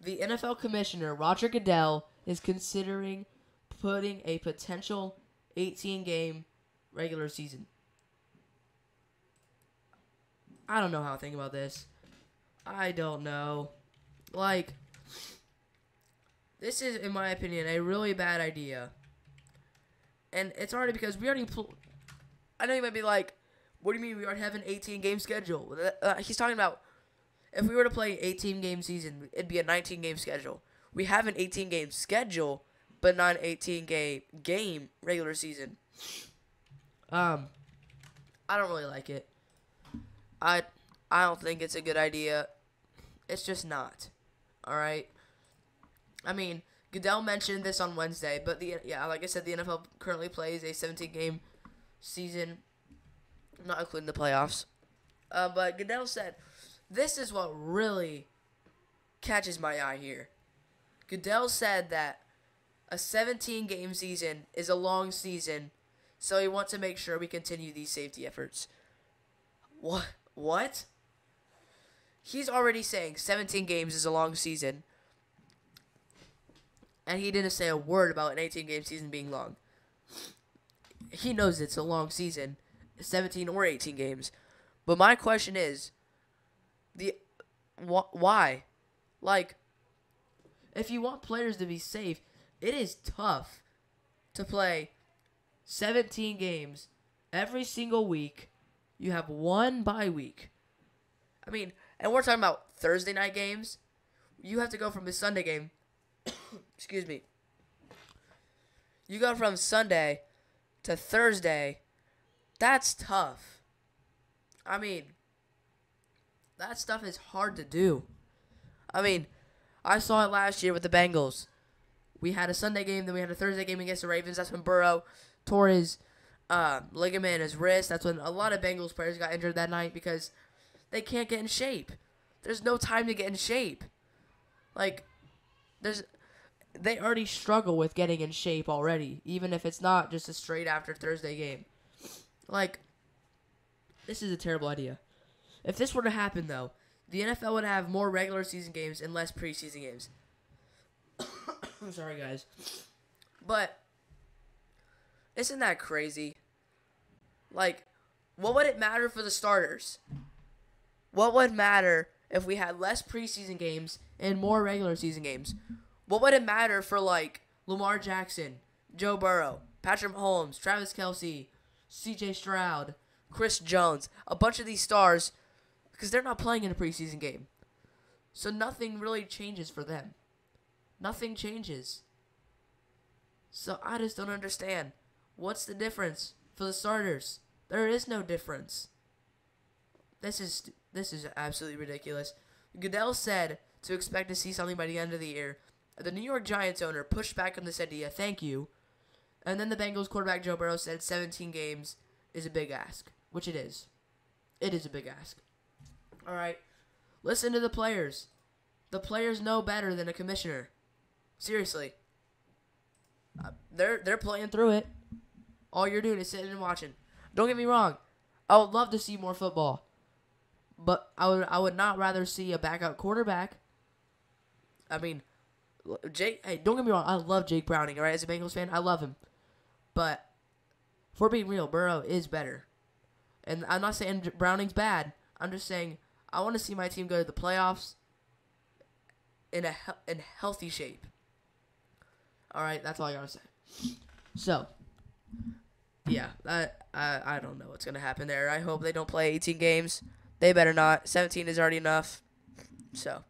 The NFL commissioner, Roger Goodell, is considering putting a potential 18-game regular season. I don't know how to think about this. I don't know. Like, this is, in my opinion, a really bad idea. And it's already because we already... I know you might be like, what do you mean we already have an 18-game schedule? He's talking about if we were to play an 18-game season, it'd be a 19-game schedule. We have an 18-game schedule, but not an 18-game regular season. I don't really like it. I don't think it's a good idea. It's just not. All right. I mean, Goodell mentioned this on Wednesday, but like I said, the NFL currently plays a 17-game season, not including the playoffs. But Goodell said, this is what really catches my eye here. Goodell said that a 17-game season is a long season, so he wants to make sure we continue these safety efforts. What? He's already saying 17 games is a long season, and he didn't say a word about an 18-game season being long. He knows it's a long season, 17 or 18 games. But my question is, why? Like, if you want players to be safe, it is tough to play 17 games every single week. You have one bye week. I mean, and we're talking about Thursday night games. You have to go from a Sunday game. Excuse me. You go from Sunday to Thursday. That's tough. I mean, that stuff is hard to do. I mean, I saw it last year with the Bengals. We had a Sunday game, then we had a Thursday game against the Ravens. That's when Burrow tore his ligament in his wrist. That's when a lot of Bengals players got injured that night because they can't get in shape. There's no time to get in shape. Like, they already struggle with getting in shape already, even if it's not just a straight after Thursday game. Like, this is a terrible idea. If this were to happen, though, the NFL would have more regular season games and less preseason games. I'm sorry, guys. But, isn't that crazy? Like, what would it matter for the starters? What would matter if we had less preseason games and more regular season games? What would it matter for, like, Lamar Jackson, Joe Burrow, Patrick Mahomes, Travis Kelce, C.J. Stroud, Chris Jones, a bunch of these stars, because they're not playing in a preseason game. So nothing really changes for them. Nothing changes. So I just don't understand. What's the difference for the starters? There is no difference. This is absolutely ridiculous. Goodell said to expect to see something by the end of the year. The New York Giants owner pushed back on this idea, thank you. And then the Bengals quarterback Joe Burrow said 17 games is a big ask, which it is. It is a big ask. All right, listen to the players. The players know better than a commissioner. Seriously. They're playing through it. All you're doing is sitting and watching. Don't get me wrong. I would love to see more football. But I would not rather see a backup quarterback. I mean, hey, don't get me wrong. I love Jake Browning, all right? As a Bengals fan, I love him. But if we're being real, Burrow is better. And I'm not saying Browning's bad. I'm just saying I want to see my team go to the playoffs in healthy shape. All right, that's all I got to say. So, yeah, I don't know what's going to happen there. I hope they don't play 18 games. They better not. 17 is already enough. So.